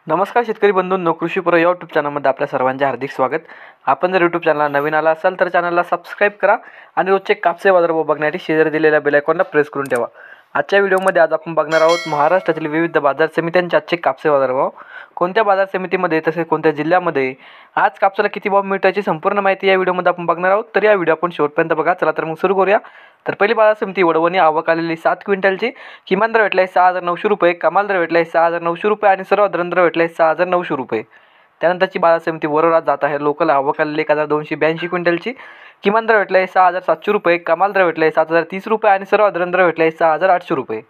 नमस्कार शेतकरी बंधूंनो, कृषीपूर या यूट्यूब चॅनलमध्ये आपल्या सर्वांचे हार्दिक स्वागत। आपण जर यूट्यूब चॅनलला नवीन आला असाल तर चॅनलला सबस्क्राईब करा आणि रोजचे कापसे बाजारभाव बघण्यासाठी शेजारी दिलेल्या बेल आयकॉनला प्रेस करून ठेवा। आजच्या व्हिडिओमध्ये आज आपण बघणार आहोत महाराष्ट्रातील विविध बाजार समित्यांचे आजचे कापसे बाजारभाव, कोणत्या बाजार समितीमध्ये तसेच कोणत्या जिल्ह्यामध्ये आज कापसाला किती भाव मिळतो याची संपूर्ण माहिती या व्हिडिओमध्ये आपण बघणार आहोत। तर या व्हिडिओ आपण शेवटपर्यंत बघा। चला तर मग सुरू करूया। तर पहिली बाजार समिती वडवणी, आवक आलेली 7 क्विंटलची, किमान दर भेटला आहे 6,900 रुपये, कमाल दर भेटला आहे 6,900 रुपये आणि सर्वसाधारण दर भेटला आहे 6,900 रुपये। त्यानंतरची बाजार समिती वरोरा जात आहे लोकल, आवक आलेली 1,282 क्विंटलची, किमान दर भेटला आहे 6,700 रुपये, कमाल दर भेटला आहे 7,030 रुपये आणि सर्वसाधारण दर भेटला आहे 6,800 रुपये।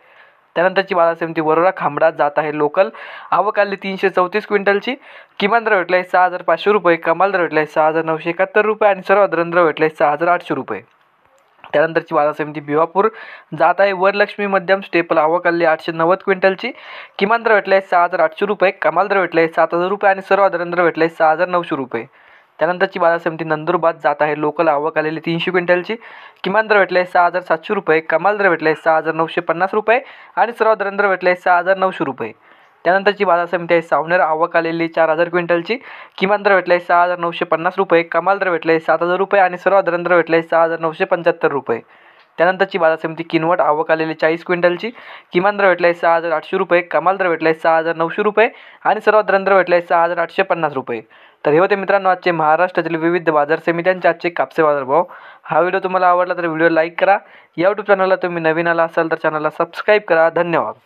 त्यानंतरची बाजार समिती वरोरा खांबडा जात आहे लोकल, आवक आलेली 334 क्विंटलची, किमान दर भेटला आहे 6,500 रुपये, कमाल दर भेटला आहे 6,971 रुपये आणि सर्वसाधारण दर भेटला आहे 6,800 रुपये। त्यानंतरची बाजार समिती भिवापूर जात आहे वरलक्ष्मी मध्यम स्टेपल, आवक आलेली 890 क्विंटलची, किमान दर भेटला आहे 6,800 रुपये, कमाल दर भेटला आहे 7,000 रुपये आणि सर्वसाधारण दर भेटला आहे 6,900 रुपये। त्यानंतरची बाजार समिती नंदुरबार जात आहे लोकल, आवक आलेली 300 क्विंटलची, किमान दर भेटला आहे 6,700 रुपये, कमाल दर भेटला आहे 6,950 रुपये आणि सर्वसाधारण दर भेटला आहे 6,900 रुपये। त्यानंतरची बाजार समिती आहे सावनेर, आवक आलेली 4,000 क्विंटलची, किमान दर भेटला आहे 6,950 रुपये, कमाल दर भेटला आहे 7,000 रुपये आणि सर्वसाधारण दर भेटला आहे 6,975 रुपये। त्यानंतरची बाजार समिती किनवट, आवक आलेली 40 क्विंटलची, किमान दर भेटला आहे 6,800 रुपये, कमाल दर भेटला आहे 6,900 रुपये आणि सर्वसाधारण दर भेटला आहे 6,850 रुपये। तर हे होते मित्रांनो आजचे महाराष्ट्रातील विविध बाजार समित्यांचे आजचे कापसे बाजारभाव। हा व्हिडिओ तुम्हाला आवडला तर व्हिडिओ लाईक करा। या यूट्यूब चॅनलला तुम्ही नवीन आला असाल तर चॅनलला सबस्क्राईब करा। धन्यवाद।